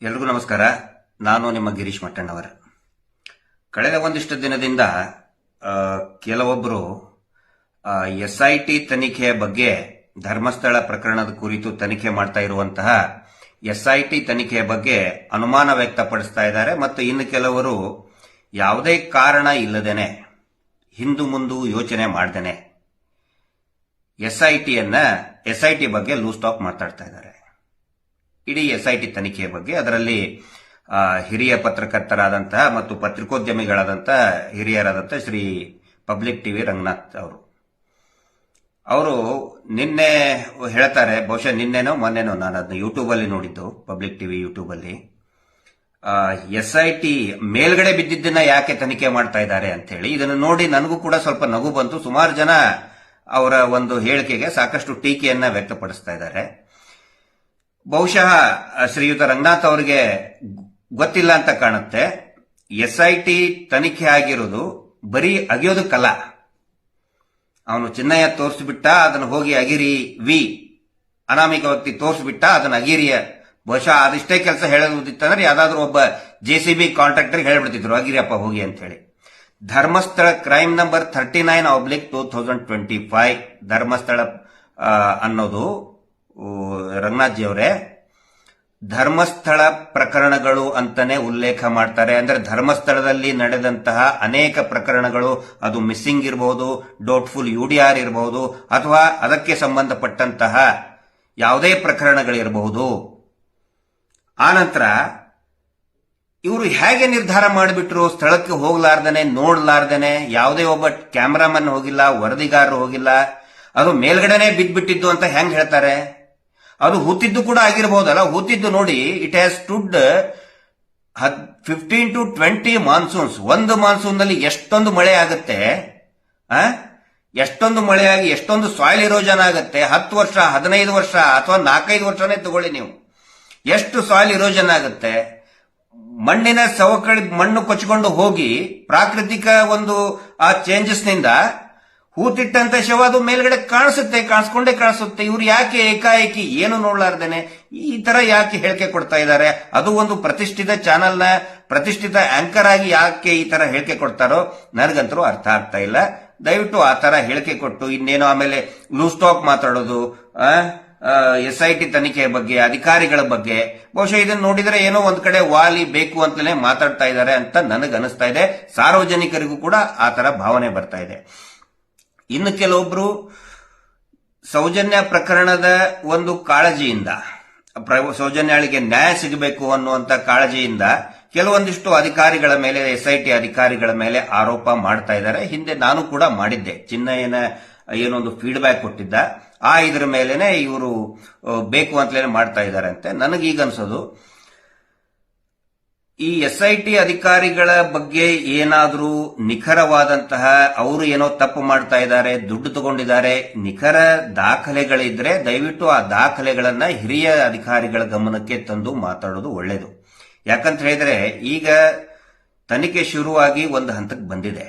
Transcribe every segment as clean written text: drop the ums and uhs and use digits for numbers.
ಎಲ್ರಿಗೂ ನಮಸ್ಕಾರ. ನಾನು ನಿಮ್ಮ ಗಿರೀಶ್ ಮಟ್ಟಣ್ಣವರ. ಕಳೆದ ಒಂದಿಷ್ಟು ದಿನದಿಂದ ಕೆಲವೊಬ್ಬರು SIT ತನಿಖೆಯ ಬಗ್ಗೆ, ಧರ್ಮಸ್ಥಳ ಪ್ರಕರಣದ ಕುರಿತು ತನಿಖೆ ಮಾಡ್ತಾ ಇರುವಂತಹ SIT ತನಿಖೆಯ ಬಗ್ಗೆ ಅನುಮಾನ ವ್ಯಕ್ತಪಡಿಸ್ತಾ ಇದ್ದಾರೆ. ಮತ್ತು ಇನ್ನು ಕೆಲವರು ಯಾವುದೇ ಕಾರಣ ಇಲ್ಲದೇನೆ, ಹಿಂದು ಮುಂದು ಯೋಚನೆ ಮಾಡ್ದೇನೆ SIT ಬಗ್ಗೆ ಲೂಸ್ ಟಾಕ್ ಮಾತಾಡ್ತಾ ಇದ್ದಾರೆ. ಇಡೀ SIT ತನಿಖೆಯ ಬಗ್ಗೆ, ಅದರಲ್ಲಿ ಹಿರಿಯ ಪತ್ರಕರ್ತರಾದಂತಹ ಮತ್ತು ಪತ್ರಿಕೋದ್ಯಮಿಗಳಾದಂತಹ ಹಿರಿಯರಾದಂತಹ ಶ್ರೀ ಪಬ್ಲಿಕ್ ಟಿವಿ ರಂಗನಾಥ್ ಅವರು ನಿನ್ನೆ ಹೇಳ್ತಾರೆ, ಬಹುಶಃ ನಿನ್ನೆನೋ ಮೊನ್ನೆನೋ, ನಾನು ಅದನ್ನ ಯೂಟ್ಯೂಬ್ ಅಲ್ಲಿ ನೋಡಿದ್ದು, ಪಬ್ಲಿಕ್ ಟಿವಿ ಯೂಟ್ಯೂಬ್ ಅಲ್ಲಿ, SIT ಮೇಲ್ಗಡೆ ಬಿದ್ದಿದ್ದನ್ನ ಯಾಕೆ ತನಿಖೆ ಮಾಡ್ತಾ ಇದ್ದಾರೆ ಅಂತ ಹೇಳಿ. ಇದನ್ನು ನೋಡಿ ನನಗೂ ಕೂಡ ಸ್ವಲ್ಪ ನಗು ಬಂತು. ಸುಮಾರು ಜನ ಅವರ ಒಂದು ಹೇಳಿಕೆಗೆ ಸಾಕಷ್ಟು ಟೀಕೆಯನ್ನ ವ್ಯಕ್ತಪಡಿಸ್ತಾ ಇದ್ದಾರೆ. ಬಹುಶಃ ಶ್ರೀಯುತ ರಂಗನಾಥ್ ಅವರಿಗೆ ಗೊತ್ತಿಲ್ಲ ಅಂತ ಕಾಣುತ್ತೆ. SIT ತನಿಖೆ ಆಗಿರೋದು ಬರೀ ಅಗಿಯೋದಕ್ಕಲ್ಲ. ಅವನು ಚಿನ್ನಯ್ಯ ತೋರಿಸ್ಬಿಟ್ಟ, ಅದನ್ನು ಹೋಗಿ ಅಗಿರಿ ಅನಾಮಿಕ ವ್ಯಕ್ತಿ ತೋರಿಸ್ಬಿಟ್ಟ, ಅದನ್ನ ಅಗಿರಿಯ, ಬಹುಶಃ ಅದಿಷ್ಟೇ ಕೆಲಸ ಹೇಳೋದಿತ್ತಂದ್ರೆ ಯಾವ್ದಾದ್ರು ಒಬ್ಬ JCB ಕಾಂಟ್ರಾಕ್ಟರ್ ಹೇಳ್ಬಿಡ್ತಿದ್ರು, ಅಗಿರಿಯಪ್ಪ ಹೋಗಿ ಅಂತ ಹೇಳಿ. ಧರ್ಮಸ್ಥಳ ಕ್ರೈಮ್ ನಂಬರ್ 39/2025 ಧರ್ಮಸ್ಥಳ ಅನ್ನೋದು, ರಂಗನಾಥ್ ಜಿ ಅವರೇ, ಧರ್ಮಸ್ಥಳ ಪ್ರಕರಣಗಳು ಅಂತಾನೆ ಉಲ್ಲೇಖ ಮಾಡ್ತಾರೆ. ಅಂದ್ರೆ ಧರ್ಮಸ್ಥಳದಲ್ಲಿ ನಡೆದಂತಹ ಅನೇಕ ಪ್ರಕರಣಗಳು, ಅದು ಮಿಸ್ಸಿಂಗ್ ಇರಬಹುದು, ಡೌಟ್ಫುಲ್ UDR ಇರಬಹುದು, ಅಥವಾ ಅದಕ್ಕೆ ಸಂಬಂಧಪಟ್ಟಂತಹ ಯಾವುದೇ ಪ್ರಕರಣಗಳಿರಬಹುದು. ಆನಂತರ ಇವರು ಹೇಗೆ ನಿರ್ಧಾರ ಮಾಡಿಬಿಟ್ರು, ಸ್ಥಳಕ್ಕೆ ಹೋಗ್ಲಾರ್ದೇನೆ, ನೋಡ್ಲಾರ್ದೇನೆ, ಯಾವುದೇ ಒಬ್ಬ ಕ್ಯಾಮರಾಮನ್ ಹೋಗಿಲ್ಲ, ವರದಿಗಾರರು ಹೋಗಿಲ್ಲ, ಅದು ಮೇಲ್ಗಡೆನೆ ಬಿದ್ದ್ಬಿಟ್ಟಿದ್ದು ಅಂತ ಹೆಂಗ್ ಹೇಳ್ತಾರೆ? ಅದು ಹೂತಿದ್ದು ಕೂಡ ಆಗಿರಬಹುದಲ್ಲ. ಹೂತಿದ್ದು ನೋಡಿ, it has stood 15 to 20 monsoons. ಒಂದು ಮಾನ್ಸೂನ್ ನಲ್ಲಿ ಎಷ್ಟೊಂದು ಮಳೆ ಆಗುತ್ತೆ, ಎಷ್ಟೊಂದು ಮಳೆಯಾಗಿ ಎಷ್ಟೊಂದು ಸಾಯಿಲ್ ಇರೋಜನ್ ಆಗುತ್ತೆ. 10 ವರ್ಷ, 15 ವರ್ಷ, ಅಥವಾ 4-5 ವರ್ಷನೇ ತಗೊಳ್ಳಿ ನೀವು, ಎಷ್ಟು ಸಾಯಿಲ್ ಇರೋಜನ್ ಆಗುತ್ತೆ. ಮಣ್ಣಿನ ಸವಕಳಿ, ಮಣ್ಣು ಕೊಚ್ಚಿಕೊಂಡು ಹೋಗಿ ಪ್ರಾಕೃತಿಕ ಒಂದು ಆ ಚೇಂಜಸ್ ನಿಂದ ಹೂತಿಟ್ಟಂತ ಶವ ಅದು ಮೇಲ್ಗಡೆ ಕಾಣಿಸ್ಕೊಂಡೇ ಕಾಣಿಸುತ್ತೆ. ಇವ್ರು ಯಾಕೆ ಏಕಾಏಕಿ ಏನು ನೋಡ್ಲಾರ್ದೇನೆ ಈ ತರ ಯಾಕೆ ಹೇಳಿಕೆ ಕೊಡ್ತಾ ಇದ್ದಾರೆ? ಅದು ಒಂದು ಪ್ರತಿಷ್ಠಿತ ಚಾನೆಲ್ನ ಪ್ರತಿಷ್ಠಿತ ಆಂಕರ್ ಆಗಿ ಯಾಕೆ ಈ ತರ ಹೇಳಿಕೆ ಕೊಡ್ತಾರೋ ನನಗಂತರೂ ಅರ್ಥ ಆಗ್ತಾ ಇಲ್ಲ. ದಯವಿಟ್ಟು ಆ ತರ ಹೇಳಿಕೆ ಕೊಟ್ಟು ಇನ್ನೇನೋ ಆಮೇಲೆ ಲೂಸ್ ಟಾಕ್ ಮಾತಾಡೋದು, SIT ತನಿಖೆಯ ಬಗ್ಗೆ, ಅಧಿಕಾರಿಗಳ ಬಗ್ಗೆ, ಬಹುಶಃ ಇದನ್ನು ನೋಡಿದ್ರೆ ಏನೋ ಒಂದ್ ಕಡೆ ವಾಲಿ ಬೇಕು ಅಂತಲೇ ಮಾತಾಡ್ತಾ ಇದ್ದಾರೆ ಅಂತ ನನಗೆ ಅನಿಸ್ತಾ ಇದೆ. ಸಾರ್ವಜನಿಕರಿಗೂ ಕೂಡ ಆ ತರ ಭಾವನೆ ಬರ್ತಾ ಇದೆ. ಇನ್ನು ಕೆಲವೊಬ್ರು ಸೌಜನ್ಯ ಪ್ರಕರಣದ ಒಂದು ಕಾಳಜಿಯಿಂದ, ಸೌಜನ್ಯಾಳಿಗೆ ನ್ಯಾಯ ಸಿಗಬೇಕು ಅನ್ನುವಂತ ಕಾಳಜಿಯಿಂದ ಕೆಲವೊಂದಿಷ್ಟು ಅಧಿಕಾರಿಗಳ ಮೇಲೆ, SIT ಅಧಿಕಾರಿಗಳ ಮೇಲೆ ಆರೋಪ ಮಾಡ್ತಾ ಇದ್ದಾರೆ. ಹಿಂದೆ ನಾನು ಕೂಡ ಮಾಡಿದ್ದೆ. ಚಿನ್ನಯ್ಯನ ಏನೊಂದು ಫೀಡ್ಬ್ಯಾಕ್ ಕೊಟ್ಟಿದ್ದ, ಇದರ ಮೇಲೆನೆ ಇವರು ಬೇಕು ಅಂತಲೇ ಮಾಡ್ತಾ ಇದ್ದಾರೆ ಅಂತ. ನನಗೀಗ ಅನ್ಸೋದು, ಈ SIT ಅಧಿಕಾರಿಗಳ ಬಗ್ಗೆ ಏನಾದ್ರೂ ನಿಖರವಾದಂತಹ, ಅವರು ಏನೋ ತಪ್ಪು ಮಾಡ್ತಾ ಇದ್ದಾರೆ, ದುಡ್ಡು ತಗೊಂಡಿದ್ದಾರೆ, ನಿಖರ ದಾಖಲೆಗಳಿದ್ರೆ ದಯವಿಟ್ಟು ಆ ದಾಖಲೆಗಳನ್ನ ಹಿರಿಯ ಅಧಿಕಾರಿಗಳ ಗಮನಕ್ಕೆ ತಂದು ಮಾತಾಡೋದು ಒಳ್ಳೇದು. ಯಾಕಂತ ಹೇಳಿದ್ರೆ ಈಗ ತನಿಖೆ ಶುರುವಾಗಿ ಒಂದು ಹಂತಕ್ಕೆ ಬಂದಿದೆ.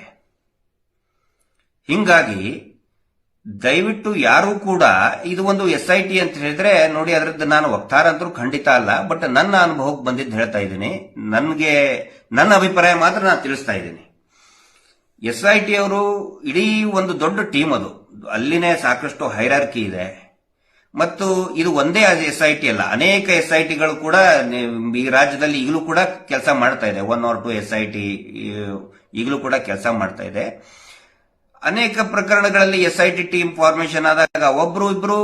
ಹಿಂಗಾಗಿ ದಯವಿಟ್ಟು ಯಾರು ಕೂಡ, ಇದು ಒಂದು SIT ಅಂತ ಹೇಳಿದ್ರೆ ನೋಡಿ, ಅದರದ್ದು ನಾನು ವಕ್ತಾರ ಅಂತೂ ಖಂಡಿತ ಅಲ್ಲ, ಬಟ್ ನನ್ನ ಅನುಭವಕ್ಕೆ ಬಂದಿದ್ದು ಹೇಳ್ತಾ ಇದ್ದೀನಿ. ನನ್ನ ಅಭಿಪ್ರಾಯ ಮಾತ್ರ ನಾನು ತಿಳಿಸ್ತಾ ಇದ್ದೀನಿ. SIT ಅವರು ಇಡೀ ಒಂದು ದೊಡ್ಡ ಟೀಮ್, ಅದು ಅಲ್ಲಿನೇ ಸಾಕಷ್ಟು ಹೈರಾರ್ಕಿ ಇದೆ. ಮತ್ತು ಇದು ಒಂದೇ SIT ಅಲ್ಲ, ಅನೇಕ SITಗಳು ಕೂಡ ಈ ರಾಜ್ಯದಲ್ಲಿ ಈಗಲೂ ಕೂಡ ಕೆಲಸ ಮಾಡ್ತಾ ಇದೆ. 1 or 2 SIT ಈಗಲೂ ಕೂಡ ಕೆಲಸ ಮಾಡ್ತಾ ಇದೆ. ಅನೇಕ ಪ್ರಕರಣಗಳಲ್ಲಿ SIT ಟೀಮ್ ಫಾರ್ಮೇಶನ್ ಆದಾಗ ಒಬ್ರು ಇಬ್ರು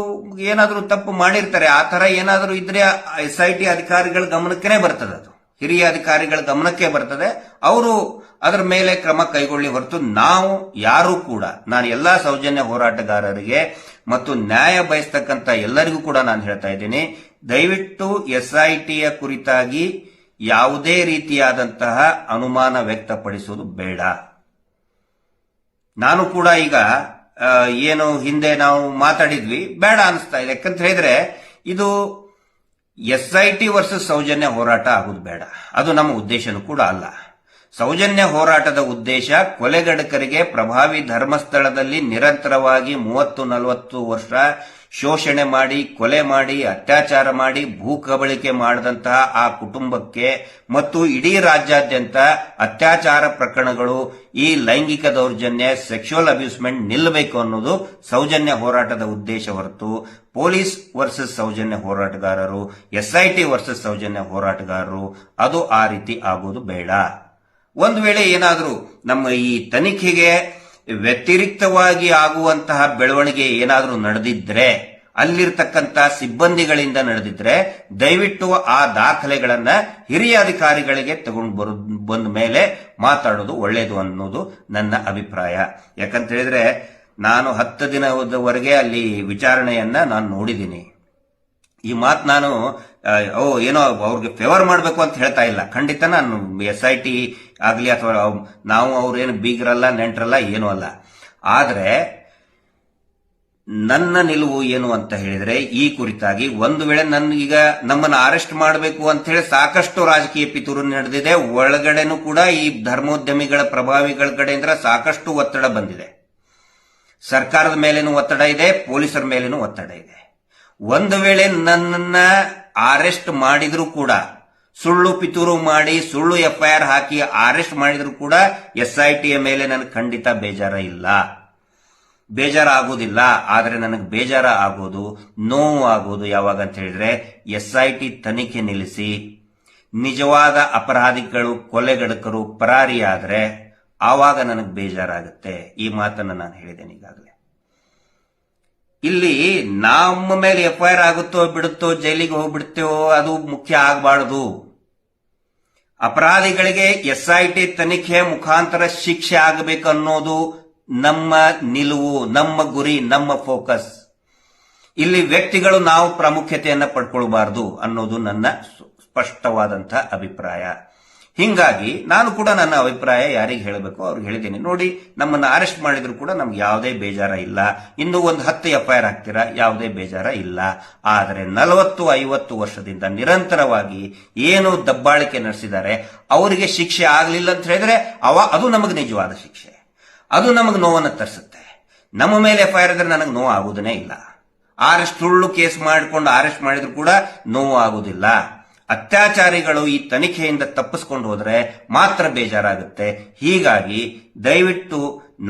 ಏನಾದ್ರೂ ತಪ್ಪು ಮಾಡಿರ್ತಾರೆ. ಆ ತರ ಏನಾದ್ರೂ ಇದ್ರೆ SIT ಅಧಿಕಾರಿಗಳ ಗಮನಕ್ಕೆ ಬರ್ತದೆ, ಅದು ಹಿರಿಯ ಅಧಿಕಾರಿಗಳ ಗಮನಕ್ಕೆ ಬರ್ತದೆ. ಅವರು ಅದರ ಮೇಲೆ ಕ್ರಮ ಕೈಗೊಳ್ಳಿ ಹೊರತು ನಾವು ಯಾರು ಕೂಡ, ನಾನು ಎಲ್ಲಾ ಸೌಜನ್ಯ ಹೋರಾಟಗಾರರಿಗೆ ಮತ್ತು ನ್ಯಾಯ ಬಯಸ್ತಕ್ಕಂಥ ಎಲ್ಲರಿಗೂ ಕೂಡ ನಾನು ಹೇಳ್ತಾ ಇದ್ದೀನಿ, ದಯವಿಟ್ಟು SITಯ ಕುರಿತಾಗಿ ಯಾವುದೇ ರೀತಿಯಾದಂತಹ ಅನುಮಾನ ವ್ಯಕ್ತಪಡಿಸುವುದು ಬೇಡ. ನಾನು ಕೂಡ ಈಗ ಏನು ಹಿಂದೆ ನಾವು ಮಾತಾಡಿದ್ವಿ, ಬೇಡ ಅನಿಸ್ತಾ ಇದೆ. ಯಾಕಂತ ಹೇಳಿದ್ರೆ ಇದು SIT ವರ್ಸಸ್ ಸೌಜನ್ಯ ಹೋರಾಟ ಆಗುದು ಬೇಡ. ಅದು ನಮ್ಮ ಉದ್ದೇಶನೂ ಕೂಡ ಅಲ್ಲ. ಸೌಜನ್ಯ ಹೋರಾಟದ ಉದ್ದೇಶ ಕೊಲೆಗಡಕರಿಗೆ ಪ್ರಭಾವಿ ಧರ್ಮಸ್ಥಳದಲ್ಲಿ ನಿರಂತರವಾಗಿ 30-40 ವರ್ಷ ಶೋಷಣೆ ಮಾಡಿ, ಕೊಲೆ ಮಾಡಿ, ಅತ್ಯಾಚಾರ ಮಾಡಿ, ಭೂ ಕಬಳಿಕೆ ಮಾಡಿದಂತಹ ಆ ಕುಟುಂಬಕ್ಕೆ ಮತ್ತು ಇಡೀ ರಾಜ್ಯಾದ್ಯಂತ ಅತ್ಯಾಚಾರ ಪ್ರಕರಣಗಳು, ಈ ಲೈಂಗಿಕ ದೌರ್ಜನ್ಯ, ಸೆಕ್ಸುವಲ್ ಅಬ್ಯೂಸ್ಮೆಂಟ್ ನಿಲ್ಲಬೇಕು ಅನ್ನೋದು ಸೌಜನ್ಯ ಹೋರಾಟದ ಉದ್ದೇಶ ಹೊರತು ಪೊಲೀಸ್ ವರ್ಸಸ್ ಸೌಜನ್ಯ ಹೋರಾಟಗಾರರು, ಎಸ್ಐಟಿ ವರ್ಸಸ್ ಸೌಜನ್ಯ ಹೋರಾಟಗಾರರು ಅದು ಆ ರೀತಿ ಆಗೋದು ಬೇಡ. ಒಂದು ವೇಳೆ ಏನಾದರೂ ನಮ್ಮ ಈ ತನಿಖೆಗೆ ವ್ಯತಿರಿಕ್ತವಾಗಿ ಆಗುವಂತಹ ಬೆಳವಣಿಗೆ ಏನಾದರೂ ನಡೆದಿದ್ರೆ, ಅಲ್ಲಿರ್ತಕ್ಕಂಥ ಸಿಬ್ಬಂದಿಗಳಿಂದ ನಡೆದಿದ್ರೆ, ದಯವಿಟ್ಟು ಆ ದಾಖಲೆಗಳನ್ನ ಹಿರಿಯ ಅಧಿಕಾರಿಗಳಿಗೆ ತಗೊಂಡು ಬಂದ ಮೇಲೆ ಮಾತಾಡೋದು ಒಳ್ಳೆಯದು ಅನ್ನೋದು ನನ್ನ ಅಭಿಪ್ರಾಯ. ಯಾಕಂತ ಹೇಳಿದ್ರೆ ನಾನು 10 ದಿನದವರೆಗೆ ಅಲ್ಲಿ ವಿಚಾರಣೆಯನ್ನ ನಾನು ನೋಡಿದ್ದೀನಿ. ಈ ಮಾತು ನಾನು ಏನೋ ಅವ್ರಿಗೆ ಫೇವರ್ ಮಾಡಬೇಕು ಅಂತ ಹೇಳ್ತಾ ಇಲ್ಲ. ಖಂಡಿತ ನಾನು SIT ಆಗ್ಲಿ ಅಥವಾ ನಾವು ಅವ್ರೇನು ಬೀಗರಲ್ಲ, ನೆಂಟರಲ್ಲ, ಏನೂ ಅಲ್ಲ. ಆದ್ರೆ ನನ್ನ ನಿಲುವು ಏನು ಅಂತ ಹೇಳಿದ್ರೆ, ಈ ಕುರಿತಾಗಿ ಒಂದು ವೇಳೆ ಈಗ ನಮ್ಮನ್ನು ಅರೆಸ್ಟ್ ಮಾಡಬೇಕು ಅಂತ ಹೇಳಿ ಸಾಕಷ್ಟು ರಾಜಕೀಯ ಪಿತೂರು ನಡೆದಿದೆ. ಒಳಗಡೆನೂ ಕೂಡ ಈ ಧರ್ಮೋದ್ಯಮಿಗಳ ಪ್ರಭಾವಿಗಳ ಕಡೆಯಿಂದ ಸಾಕಷ್ಟು ಒತ್ತಡ ಬಂದಿದೆ. ಸರ್ಕಾರದ ಮೇಲೇನೂ ಒತ್ತಡ ಇದೆ, ಪೊಲೀಸರ ಮೇಲೇನೂ ಒತ್ತಡ ಇದೆ. ಒಂದು ವೇಳೆ ನನ್ನನ್ನ ಅರೆಸ್ಟ್ ಮಾಡಿದ್ರು ಕೂಡ, ಸುಳ್ಳು ಪಿತೂರು ಮಾಡಿ ಸುಳ್ಳು FIR ಹಾಕಿ ಅರೆಸ್ಟ್ ಮಾಡಿದ್ರು ಕೂಡ SITಯ ಮೇಲೆ ನನಗೆ ಖಂಡಿತ ಬೇಜಾರಾಗೋದಿಲ್ಲ. ಆದರೆ ನನಗೆ ಬೇಜಾರ ಆಗೋದು, ನೋವು ಆಗೋದು ಯಾವಾಗ ಅಂತ ಹೇಳಿದ್ರೆ, SIT ತನಿಖೆ ನಿಲ್ಲಿಸಿ ನಿಜವಾದ ಅಪರಾಧಿಗಳು, ಕೊಲೆಗಡಕರು ಪರಾರಿಯಾದ್ರೆ ಆವಾಗ ನನಗೆ ಬೇಜಾರಾಗುತ್ತೆ. ಈ ಮಾತನ್ನು ನಾನು ಹೇಳಿದ್ದೇನೆ ಈಗಾಗಲೇ. ಇಲ್ಲಿ ನಮ್ಮ ಮೇಲೆ FIR ಆಗುತ್ತೋ ಬಿಡುತ್ತೋ, ಜೈಲಿಗೆ ಹೋಗ್ಬಿಡ್ತೇವೋ ಅದು ಮುಖ್ಯ ಆಗಬಾರದು. ಅಪರಾಧಿಗಳಿಗೆ SIT ತನಿಖೆ ಮುಖಾಂತರ ಶಿಕ್ಷೆ ಆಗಬೇಕು ಅನ್ನೋದು ನಮ್ಮ ನಿಲುವು, ನಮ್ಮ ಗುರಿ, ನಮ್ಮ ಫೋಕಸ್. ಇಲ್ಲಿ ವ್ಯಕ್ತಿಗಳು ನಾವು ಪ್ರಾಮುಖ್ಯತೆಯನ್ನ ಪಡ್ಕೊಳ್ಬಾರದು ಅನ್ನೋದು ನನ್ನ ಸ್ಪಷ್ಟವಾದಂತಹ ಅಭಿಪ್ರಾಯ. ಹಿಂಗಾಗಿ ನಾನು ಕೂಡ ನನ್ನ ಅಭಿಪ್ರಾಯ ಯಾರಿಗೆ ಹೇಳಬೇಕು ಅವ್ರಿಗೆ ಹೇಳಿದ್ದೀನಿ. ನೋಡಿ, ನಮ್ಮನ್ನ ಅರೆಸ್ಟ್ ಮಾಡಿದ್ರು ಕೂಡ ನಮ್ಗೆ ಯಾವುದೇ ಬೇಜಾರ ಇಲ್ಲ. ಇನ್ನು ಒಂದು 10 FIR ಹಾಕ್ತೀರಾ, ಯಾವುದೇ ಬೇಜಾರ ಇಲ್ಲ. ಆದರೆ 40-50 ವರ್ಷದಿಂದ ನಿರಂತರವಾಗಿ ಏನು ದಬ್ಬಾಳಿಕೆ ನಡೆಸಿದ್ದಾರೆ ಅವರಿಗೆ ಶಿಕ್ಷೆ ಆಗಲಿಲ್ಲ ಅಂತ ಹೇಳಿದ್ರೆ ಅದು ನಮಗೆ ನಿಜವಾದ ಶಿಕ್ಷೆ. ಅದು ನಮಗೆ ನೋವನ್ನು ತರಿಸುತ್ತೆ. ನಮ್ಮ ಮೇಲೆ FIR ಇದ್ರೆ ನನಗೆ ನೋವು ಆಗುವುದೇ ಇಲ್ಲ. ಸುಳ್ಳು ಕೇಸ್ ಮಾಡಿಕೊಂಡು ಅರೆಸ್ಟ್ ಮಾಡಿದ್ರು ಕೂಡ ನೋವು ಆಗುವುದಿಲ್ಲ. ಅತ್ಯಾಚಾರಿಗಳು ಈ ತನಿಖೆಯಿಂದ ತಪ್ಪಿಸ್ಕೊಂಡು ಹೋದ್ರೆ ಮಾತ್ರ ಬೇಜಾರಾಗುತ್ತೆ. ಹೀಗಾಗಿ ದಯವಿಟ್ಟು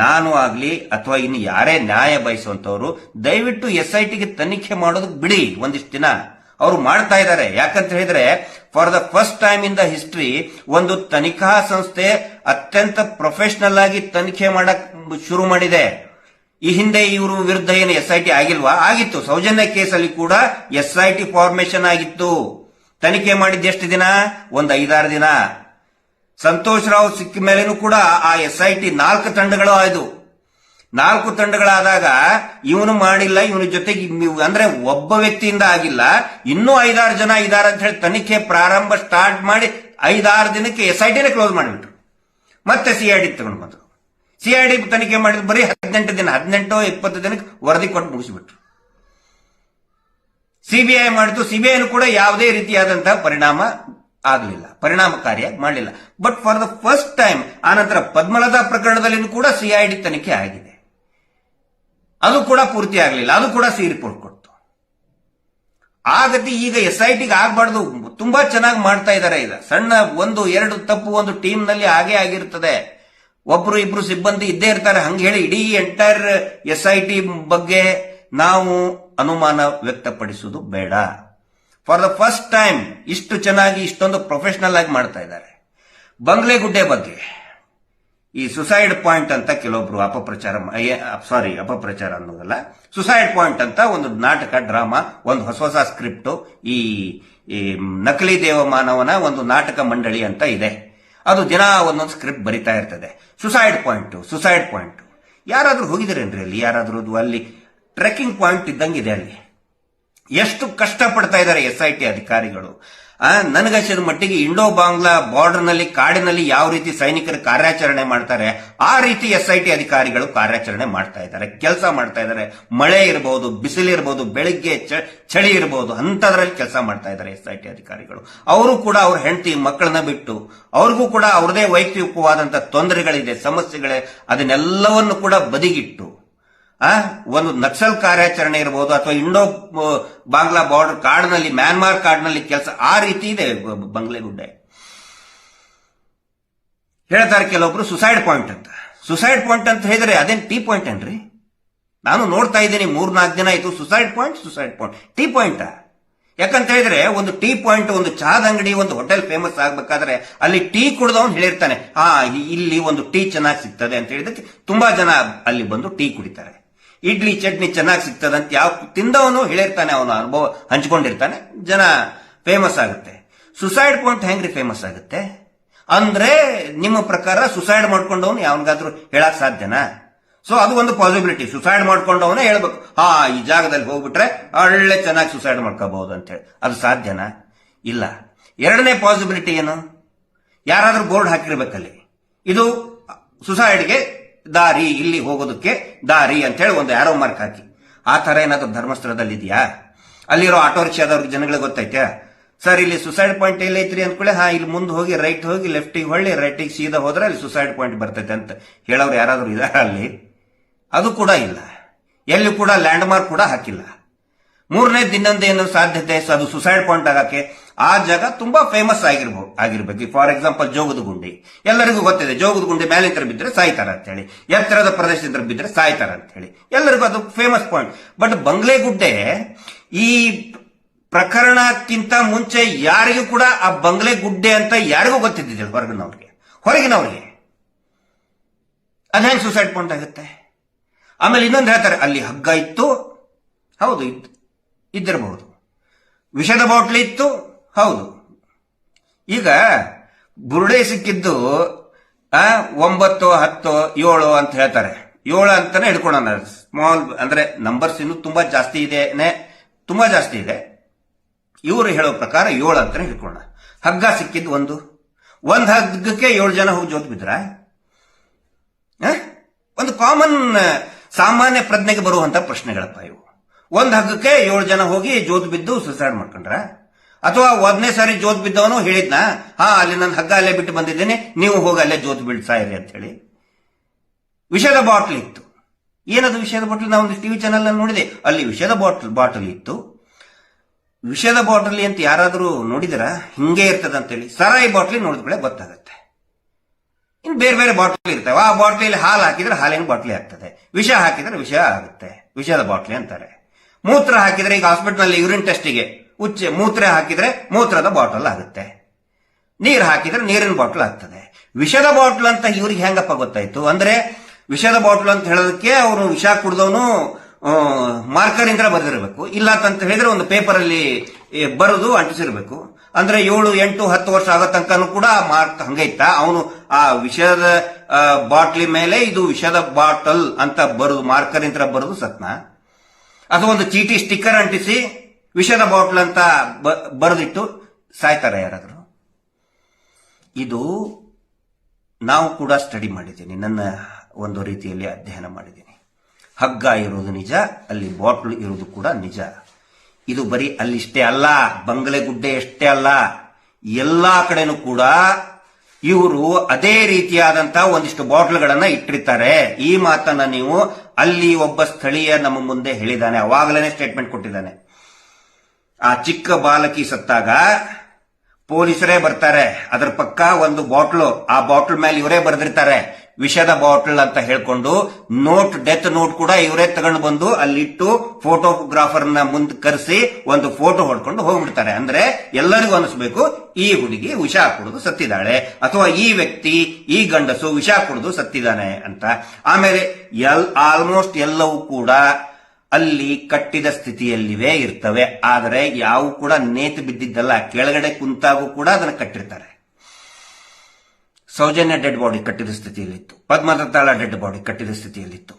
ನಾನು ಆಗ್ಲಿ ಅಥವಾ ಇನ್ನು ಯಾರೇ ನ್ಯಾಯ ಬಯಸುವಂತವರು ದಯವಿಟ್ಟು SITಗೆ ತನಿಖೆ ಮಾಡೋದಕ್ಕೆ ಬಿಡಿ. ಒಂದಿಷ್ಟು ದಿನ ಅವರು ಮಾಡ್ತಾ ಇದ್ದಾರೆ. ಯಾಕಂತ ಹೇಳಿದ್ರೆ, for the first time in the history ಒಂದು ತನಿಖಾ ಸಂಸ್ಥೆ ಅತ್ಯಂತ ಪ್ರೊಫೆಷನಲ್ ಆಗಿ ತನಿಖೆ ಮಾಡಕ್ ಶುರು ಮಾಡಿದೆ. ಈ ಹಿಂದೆ ಇವರು ವಿರುದ್ಧ ಏನು SIT ಆಗಿಲ್ವಾ? ಆಗಿತ್ತು. ಸೌಜನ್ಯ ಕೇಸಲ್ಲಿ ಕೂಡ SIT ಫಾರ್ಮೇಶನ್ ಆಗಿತ್ತು. ತನಿಖೆ ಮಾಡಿದ್ದು ಎಷ್ಟು ದಿನ? ಒಂದು 5-6 ದಿನ. ಸಂತೋಷ್ ರಾವ್ ಸಿಕ್ಕ ಮೇಲೇನೂ ಕೂಡ ಆ SIT 4 ತಂಡಗಳು ಆಯ್ದು. 4 ತಂಡಗಳಾದಾಗ ಇವನು ಮಾಡಿಲ್ಲ, ಇವನ ಜೊತೆಗೆ ಅಂದ್ರೆ ಒಬ್ಬ ವ್ಯಕ್ತಿಯಿಂದ ಆಗಿಲ್ಲ, ಇನ್ನೂ 5-6 ಜನ ಇದಾರೆ ಅಂತ ಹೇಳಿ ತನಿಖೆ ಪ್ರಾರಂಭ ಸ್ಟಾರ್ಟ್ ಮಾಡಿ 5-6 ದಿನಕ್ಕೆ SITನೇ ಕ್ಲೋಸ್ ಮಾಡಿಬಿಟ್ರು. ಮತ್ತೆ CID ತಗೊಂಡು ಬಂದ್ರು. CID ತನಿಖೆ ಮಾಡಿದ್ರು ಬರೀ 18 ದಿನ, 18-20 ದಿನಕ್ಕೆ ವರದಿ ಕೊಟ್ಟು ಮುಗಿಸಿಬಿಟ್ರು. CBI ಮಾಡಿತು. CBIನೂ ಕೂಡ ಯಾವುದೇ ರೀತಿಯಾದಂತಹ ಪರಿಣಾಮಕಾರಿಯಾಗಿ ಮಾಡಲಿಲ್ಲ. But for the first time ಆನಂತರ ಪದ್ಮಲತಾ ಪ್ರಕರಣದಲ್ಲಿ ಕೂಡ CID ತನಿಖೆ ಆಗಿದೆ. ಅದು ಕೂಡ ಪೂರ್ತಿ ಆಗಲಿಲ್ಲ. ಅದು ಕೂಡ C ರಿಪೋರ್ಟ್ ಕೊಡ್ತು. ಆ ಗತಿ ಈಗ SITಗೆ ಆಗಬಾರ್ದು. ತುಂಬಾ ಚೆನ್ನಾಗಿ ಮಾಡ್ತಾ ಇದ್ದಾರೆ. ಈಗ ಸಣ್ಣ 1-2 ತಪ್ಪು ಒಂದು ಟೀಮ್ ನಲ್ಲಿ ಹಾಗೆ ಆಗಿರುತ್ತದೆ. ಒಬ್ರು ಇಬ್ರು ಸಿಬ್ಬಂದಿ ಇದ್ದೇ ಇರ್ತಾರೆ. ಹಂಗೆ ಹೇಳಿ ಇಡೀ ಎಂಟೈರ್ SIT ಬಗ್ಗೆ ನಾವು ಅನುಮಾನ ವ್ಯಕ್ತಪಡಿಸುವುದು ಬೇಡ. ಫಾರ್ ದ ಫಸ್ಟ್ ಟೈಮ್ ಇಷ್ಟು ಚೆನ್ನಾಗಿ ಇಷ್ಟೊಂದು ಪ್ರೊಫೆಷನಲ್ ಆಗಿ ಮಾಡ್ತಾ ಇದ್ದಾರೆ. ಬಂಗ್ಲೆಗುಡ್ಡೆ ಬಗ್ಗೆ ಈ ಸುಸೈಡ್ ಪಾಯಿಂಟ್ ಅಂತ ಕೆಲವೊಬ್ರು ಅಪಪ್ರಚಾರ ಅನ್ನೋದಲ್ಲ, ಸುಸೈಡ್ ಪಾಯಿಂಟ್ ಅಂತ ಒಂದು ನಾಟಕ, ಡ್ರಾಮಾ, ಒಂದು ಹೊಸ ಸ್ಕ್ರಿಪ್ಟ್, ಈ ನಕಲಿ ದೇವಮಾನವನ ಒಂದು ನಾಟಕ ಮಂಡಳಿ ಅಂತ ಇದೆ. ಅದು ದಿನ ಒಂದೊಂದು ಸ್ಕ್ರಿಪ್ಟ್ ಬರಿತಾ ಇರ್ತದೆ. ಸುಸೈಡ್ ಪಾಯಿಂಟ್ ಯಾರಾದ್ರೂ ಹೋಗಿದ್ರೇನ್ರಿ ಅಲ್ಲಿ? ಯಾರಾದ್ರೂ ಅಲ್ಲಿ ಟ್ರೆಕ್ಕಿಂಗ್ ಪಾಯಿಂಟ್ ಇದ್ದಂಗಿದೆ. ಅಲ್ಲಿ ಎಷ್ಟು ಕಷ್ಟ ಪಡ್ತಾ ಇದ್ದಾರೆ SIT ಅಧಿಕಾರಿಗಳು. ನನಗನ್ಸಿದ ಮಟ್ಟಿಗೆ ಇಂಡೋ ಬಾಂಗ್ಲಾ ಬಾರ್ಡರ್ ನಲ್ಲಿ, ಕಾಡಿನಲ್ಲಿ ಯಾವ ರೀತಿ ಸೈನಿಕರು ಕಾರ್ಯಾಚರಣೆ ಮಾಡ್ತಾರೆ ಆ ರೀತಿ SIT ಅಧಿಕಾರಿಗಳು ಕಾರ್ಯಾಚರಣೆ ಮಾಡ್ತಾ ಇದ್ದಾರೆ, ಕೆಲಸ ಮಾಡ್ತಾ ಇದ್ದಾರೆ. ಮಳೆ ಇರಬಹುದು, ಬಿಸಿಲಿರಬಹುದು, ಬೆಳಿಗ್ಗೆ ಚಳಿ ಇರಬಹುದು, ಅಂತದ್ರಲ್ಲಿ ಕೆಲಸ ಮಾಡ್ತಾ ಇದ್ದಾರೆ SIT ಅಧಿಕಾರಿಗಳು. ಅವರು ಕೂಡ ಅವ್ರ ಹೆಂಡತಿ ಮಕ್ಕಳನ್ನ ಬಿಟ್ಟು, ಅವ್ರಿಗೂ ಕೂಡ ಅವ್ರದೇ ವೈಯಕ್ತಿಕವಾದಂತಹ ತೊಂದರೆಗಳಿದೆ, ಸಮಸ್ಯೆಗಳೇ, ಅದನ್ನೆಲ್ಲವನ್ನು ಕೂಡ ಬದಿಗಿಟ್ಟು ಆ ಒಂದು ನಕ್ಸಲ್ ಕಾರ್ಯಾಚರಣೆ ಇರಬಹುದು ಅಥವಾ ಇಂಡೋ ಬಾಂಗ್ಲಾ ಬಾರ್ಡರ್ ಕಾಡಿನಲ್ಲಿ ಮ್ಯಾನ್ಮಾರ್ ಕಾಡಿನಲ್ಲಿ ಕೆಲಸ, ಆ ರೀತಿ ಇದೆ ಬಂಗ್ಲೆಗುಡ್ಡೆ. ಹೇಳ್ತಾರೆ ಕೆಲವೊಬ್ರು ಸುಸೈಡ್ ಪಾಯಿಂಟ್ ಅಂತ. ಸುಸೈಡ್ ಪಾಯಿಂಟ್ ಅಂತ ಹೇಳಿದ್ರೆ ಅದೇನ್ ಟೀ ಪಾಯಿಂಟ್ ಏನ್ರಿ? ನಾನು ನೋಡ್ತಾ ಇದ್ದೀನಿ 3-4 ದಿನ ಆಯ್ತು. Suicide point tea point. ಯಾಕಂತ ಹೇಳಿದ್ರೆ ಒಂದು ಟೀ ಪಾಯಿಂಟ್, ಒಂದು ಚಹಾದ ಅಂಗಡಿ, ಒಂದು ಹೋಟೆಲ್ ಫೇಮಸ್ ಆಗ್ಬೇಕಾದ್ರೆ ಅಲ್ಲಿ ಟೀ ಕುಡಿದವನು ಹೇಳಿರ್ತಾನೆ, ಇಲ್ಲಿ ಒಂದು ಟೀ ಚೆನ್ನಾಗಿ ಸಿಗ್ತದೆ ಅಂತ ಹೇಳಿದಕ್ಕೆ ತುಂಬಾ ಜನ ಅಲ್ಲಿ ಬಂದು ಟೀ ಕುಡಿತಾರೆ. ಇಡ್ಲಿ ಚಟ್ನಿ ಚೆನ್ನಾಗಿ ಸಿಗ್ತದೆ ಅಂತ ಯಾವ ತಿಂದವನು ಹೇಳಿರ್ತಾನೆ, ಅವನ ಅನುಭವ ಹಂಚ್ಕೊಂಡಿರ್ತಾನೆ, ಜನ ಫೇಮಸ್ ಆಗುತ್ತೆ. ಸುಸೈಡ್ ಪಾಯಿಂಟ್ ಹೆಂಗ್ರಿ ಫೇಮಸ್ ಆಗುತ್ತೆ ಅಂದ್ರೆ ನಿಮ್ಮ ಪ್ರಕಾರ ಸುಸೈಡ್ ಮಾಡ್ಕೊಂಡವನು ಯಾವನಿಗಾದ್ರೂ ಹೇಳಕ್ ಸಾಧ್ಯನಾ? ಸೊ ಅದು ಒಂದು ಪಾಸಿಬಿಲಿಟಿ. ಸುಸೈಡ್ ಮಾಡ್ಕೊಂಡವನೇ ಹೇಳ್ಬೇಕು, ಈ ಜಾಗದಲ್ಲಿ ಹೋಗ್ಬಿಟ್ರೆ ಒಳ್ಳೆ ಚೆನ್ನಾಗಿ ಸುಸೈಡ್ ಮಾಡ್ಕೋಬಹುದು ಅಂತ ಹೇಳಿ. ಅದು ಸಾಧ್ಯನಾ? ಇಲ್ಲ. ಎರಡನೇ ಪಾಸಿಬಿಲಿಟಿ ಏನು? ಯಾರಾದ್ರೂ ಬೋರ್ಡ್ ಹಾಕಿರ್ಬೇಕಲ್ಲಿ, ಇದು ಸುಸೈಡ್ಗೆ ದಾರಿ, ಇಲ್ಲಿ ಹೋಗೋದಕ್ಕೆ ದಾರಿ ಅಂತ ಹೇಳಿ ಒಂದು ಆರೋ ಮಾರ್ಕ್ ಹಾಕಿ. ಆ ತರ ಏನಾದ್ರು ಧರ್ಮಸ್ಥಳದಲ್ಲಿ ಇದೆಯಾ? ಅಲ್ಲಿರೋ ಆಟೋ ರಿಕ್ಷಾದವ್ರಿಗೆ ಜನಗಳಿಗೆ ಗೊತ್ತೈತೆ, ಸರ್ ಇಲ್ಲಿ ಸುಸೈಡ್ ಪಾಯಿಂಟ್ ಎಲ್ಲ ಐತ್ರಿ ಅಂದ್ಕೊಳ್ಳಿ, ಇಲ್ಲಿ ಮುಂದೆ ಹೋಗಿ ರೈಟ್ ಹೋಗಿ ಲೆಫ್ಟಿಗೆ ಹೊಳ್ಳಿ ರೈಟಿಗೆ ಸೀದಾ ಹೋದ್ರೆ ಅಲ್ಲಿ ಸುಸೈಡ್ ಪಾಯಿಂಟ್ ಬರ್ತೈತೆ ಅಂತ ಹೇಳೋರು ಯಾರಾದ್ರೂ ಇದಾರ ಅಲ್ಲಿ? ಅದು ಕೂಡ ಇಲ್ಲ. ಎಲ್ಲಿ ಕೂಡ ಲ್ಯಾಂಡ್ ಮಾರ್ಕ್ ಕೂಡ ಹಾಕಿಲ್ಲ. ಮೂರನೇ ಇನ್ನೊಂದೇನು ಸಾಧ್ಯತೆ, ಅದು ಸುಸೈಡ್ ಪಾಯಿಂಟ್ ಆಗಕ್ಕೆ ಆ ಜಾಗ ತುಂಬಾ ಫೇಮಸ್ ಆಗಿರ್ಬೇಕು. ಫಾರ್ ಎಕ್ಸಾಂಪಲ್ ಜೋಗದ ಗುಂಡಿ, ಎಲ್ಲರಿಗೂ ಗೊತ್ತಿದೆ, ಜೋಗದ ಗುಂಡಿ ಮೇಲಿಂದ ಬಿದ್ದರೆ ಸಾಯ್ತಾರ ಅಂತ ಹೇಳಿ, ಎತ್ತರದ ಪ್ರದೇಶದಿಂದ ಬಿದ್ದರೆ ಸಾಯ್ತಾರ ಅಂತ ಹೇಳಿ ಎಲ್ಲರಿಗೂ ಅದು ಫೇಮಸ್ ಪಾಯಿಂಟ್. ಬಟ್ ಬಂಗ್ಲೆಗುಡ್ಡೆ ಈ ಪ್ರಕರಣಕ್ಕಿಂತ ಮುಂಚೆ ಯಾರಿಗೂ ಕೂಡ ಆ ಬಂಗ್ಲೆಗುಡ್ಡೆ ಅಂತ ಯಾರಿಗೂ ಗೊತ್ತಿದ್ದಿಲ್ಲ, ಹೊರಗಿನವ್ರಿಗೆ ಅದ್ ಹೆಂಗ್ ಸುಸೈಡ್ ಪಾಯಿಂಟ್ ಆಗುತ್ತೆ? ಆಮೇಲೆ ಇನ್ನೊಂದು ಹೇಳ್ತಾರೆ, ಅಲ್ಲಿ ಹಗ್ಗ ಇತ್ತು, ಹೌದು ಇದ್ದಿರಬಹುದು. ವಿಷದ ಬಾಟ್ಲಿ ಇತ್ತು, ಹೌದು. ಈಗ ಬುರುಡೆ ಸಿಕ್ಕಿದ್ದು 9, 10, 7 ಅಂತ ಹೇಳ್ತಾರೆ. 7 ಅಂತಾನೆ ಹಿಡ್ಕೊಳ್ಳೋಣ. ಸ್ಮಾಲ್ ಅಂದ್ರೆ ನಂಬರ್ಸ್ ಇನ್ನು ತುಂಬಾ ಜಾಸ್ತಿ ಇದೆ. ಇವರು ಹೇಳೋ ಪ್ರಕಾರ 7 ಅಂತಾನೆ ಹಿಡ್ಕೊಳ್ಳೋಣ. ಹಗ್ಗ ಸಿಕ್ಕಿದ್ದು ಒಂದು ಹಗ್ಗಕ್ಕೆ 7 ಜನ ಹೋಗಿ ಜೋತ್ ಬಿದ್ರ? ಒಂದು ಕಾಮನ್ ಸಾಮಾನ್ಯ ಪ್ರಜ್ಞೆಗೆ ಬರುವಂತ ಪ್ರಶ್ನೆಗಳಪ್ಪ ಇವು. ಒಂದು ಹಗ್ಗಕ್ಕೆ 7 ಜನ ಹೋಗಿ ಜೋತ್ ಬಿದ್ದು ಸುಸೈಡ್ ಮಾಡ್ಕೊಂಡ್ರ? ಅಥವಾ ಒಂದನೇ ಸಾರಿ ಜೋತ್ ಬಿದ್ದವನು ಹೇಳಿದ್ನ, ಅಲ್ಲಿ ನನ್ನ ಹಗ್ಗ ಅಲ್ಲೇ ಬಿಟ್ಟು ಬಂದಿದ್ದೇನೆ, ನೀವು ಹೋಗಿ ಅಲ್ಲೇ ಜೋತ್ ಬಿಡ್ಸಾಯಿರಿ ಅಂತ ಹೇಳಿ. ವಿಷದ ಬಾಟ್ಲ್ ಇತ್ತು. ಏನದು ವಿಷದ ಬಾಟ್ಲ್? ನಾವು ಒಂದು ಟಿವಿ ಚಾನೆಲ್ ನೋಡಿದೆ, ಅಲ್ಲಿ ವಿಷದ ಬಾಟಲ್ ಇತ್ತು. ವಿಷದ ಬಾಟಲಿ ಅಂತ ಯಾರಾದ್ರೂ ನೋಡಿದಿರ? ಹಿಂಗೆ ಇರ್ತದಂತೇಳಿ. ಸರಾಯಿ ಬಾಟ್ಲಿ ನೋಡಿದ್ಮೇಲೆ ಗೊತ್ತಾಗತ್ತೆ. ಇನ್ನು ಬೇರೆ ಬೇರೆ ಬಾಟ್ಲಿ ಇರ್ತವೆ. ಆ ಬಾಟ್ಲಿಯಲ್ಲಿ ಹಾಲು ಹಾಕಿದ್ರೆ ಹಾಲಿನ ಬಾಟ್ಲಿ ಆಗ್ತದೆ, ವಿಷ ಹಾಕಿದ್ರೆ ವಿಷ ಆಗುತ್ತೆ, ವಿಷದ ಬಾಟ್ಲಿ ಅಂತಾರೆ. ಮೂತ್ರ ಹಾಕಿದ್ರೆ, ಈಗ ಹಾಸ್ಪಿಟಲ್ ಯೂರಿನ್ ಟೆಸ್ಟಿಗೆ ಮೂತ್ರ ಹಾಕಿದ್ರೆ ಮೂತ್ರದ ಬಾಟಲ್ ಆಗುತ್ತೆ, ನೀರು ಹಾಕಿದ್ರೆ ನೀರಿನ ಬಾಟಲ್ ಆಗ್ತದೆ. ವಿಷದ ಬಾಟಲ್ ಅಂತ ಇವ್ರಿಗೆ ಹೆಂಗಪ್ಪ ಗೊತ್ತಾಯ್ತು ಅಂದ್ರೆ, ವಿಷದ ಬಾಟಲ್ ಅಂತ ಹೇಳೋದಕ್ಕೆ ಅವನು ವಿಷ ಕುಡಿದವನು ಮಾರ್ಕರ್ ಇಂದ ಬರೆದಿರಬೇಕು. ಇಲ್ಲ ಅಂತ ಹೇಳಿದ್ರೆ ಒಂದು ಪೇಪರ್ ಅಲ್ಲಿ ಬರೆದು ಅಂಟಿಸಿರ್ಬೇಕು. ಅಂದ್ರೆ 7, 8, 10 ವರ್ಷ ಆಗೋ ತನಕನೂ ಕೂಡ ಮಾರ್ಕ್ ಹಂಗೈತ. ಅವನು ಆ ವಿಷದ ಬಾಟ್ಲಿ ಮೇಲೆ ಇದು ವಿಷದ ಬಾಟಲ್ ಅಂತ ಬರೆದು ಮಾರ್ಕರ್ ಇಂದ ಬರೆದು ಸತ್ನ, ಅಥವಾ ಒಂದು ಚೀಟಿ ಸ್ಟಿಕ್ಕರ್ ಅಂಟಿಸಿ ವಿಷದ ಬಾಟ್ಲ್ ಅಂತ ಬರೆದಿಟ್ಟು ಸಾಯ್ತಾರ ಯಾರಾದ್ರು? ಇದು ನಾವು ಕೂಡ ಸ್ಟಡಿ ಮಾಡಿದ್ದೀನಿ, ನನ್ನ ಒಂದು ರೀತಿಯಲ್ಲಿ ಅಧ್ಯಯನ ಮಾಡಿದ್ದೀನಿ. ಹಗ್ಗ ಇರೋದು ನಿಜ, ಅಲ್ಲಿ ಬಾಟ್ಲ್ ಇರೋದು ಕೂಡ ನಿಜ. ಇದು ಬರೀ ಅಲ್ಲಿಷ್ಟೇ ಅಲ್ಲ, ಬಂಗ್ಲೆಗುಡ್ಡೆ ಅಷ್ಟೇ ಅಲ್ಲ, ಎಲ್ಲಾ ಕಡೆನೂ ಕೂಡ ಇವರು ಅದೇ ರೀತಿಯಾದಂತಹ ಒಂದಿಷ್ಟು ಬಾಟ್ಲ್ಗಳನ್ನ ಇಟ್ಟಿರ್ತಾರೆ. ಈ ಮಾತನ್ನ ನೀವು ಅಲ್ಲಿ ಒಬ್ಬ ಸ್ಥಳೀಯ ನಮ್ಮ ಮುಂದೆ ಹೇಳಿದ್ದಾನೆ, ಅವಾಗಲೇ ಸ್ಟೇಟ್ಮೆಂಟ್ ಕೊಟ್ಟಿದ್ದಾನೆ. ಆ ಚಿಕ್ಕ ಬಾಲಕಿ ಸತ್ತಾಗ ಪೊಲೀಸರೇ ಬರ್ತಾರೆ, ಅದರ ಪಕ್ಕ ಒಂದು ಬಾಟ್ಲು, ಆ ಬಾಟ್ಲ್ ಮೇಲೆ ಇವರೇ ಬರೆದಿರ್ತಾರೆ ವಿಷದ ಬಾಟಲ್ ಅಂತ ಹೇಳ್ಕೊಂಡು. ಡೆತ್ ನೋಟ್ ಕೂಡ ಇವರೇ ತಗೊಂಡು ಬಂದು ಅಲ್ಲಿಟ್ಟು ಫೋಟೋಗ್ರಾಫರ್ನ ಮುಂದೆ ಕರೆಸಿ ಒಂದು ಫೋಟೋ ಹೊಡ್ಕೊಂಡು ಹೋಗ್ಬಿಡ್ತಾರೆ. ಅಂದ್ರೆ ಎಲ್ಲರಿಗೂ ಅನಿಸ್ಬೇಕು ಈ ಹುಡುಗಿ ವಿಷ ಕುಡಿದು ಸತ್ತಿದ್ದಾಳೆ, ಅಥವಾ ಈ ವ್ಯಕ್ತಿ, ಈ ಗಂಡಸು ವಿಷ ಕುಡಿದು ಸತ್ತಿದ್ದಾನೆ ಅಂತ. ಆಮೇಲೆ ಆಲ್ಮೋಸ್ಟ್ ಎಲ್ಲವೂ ಕೂಡ ಅಲ್ಲಿ ಕಟ್ಟಿದ ಸ್ಥಿತಿಯಲ್ಲಿವೇ ಇರ್ತವೆ. ಆದರೆ ಯಾವ ಕೂಡ ನೇತು ಬಿದ್ದಿದ್ದಲ್ಲ, ಕೆಳಗಡೆ ಕುಂತಾಗೂ ಕೂಡ ಅದನ್ನು ಕಟ್ಟಿರ್ತಾರೆ. ಸೌಜನ್ಯ ಡೆಡ್ ಬಾಡಿ ಕಟ್ಟಿದ ಸ್ಥಿತಿಯಲ್ಲಿತ್ತು, ಪದ್ಮದತ್ತಾಳ ಡೆಡ್ ಬಾಡಿ ಕಟ್ಟಿದ ಸ್ಥಿತಿಯಲ್ಲಿತ್ತು,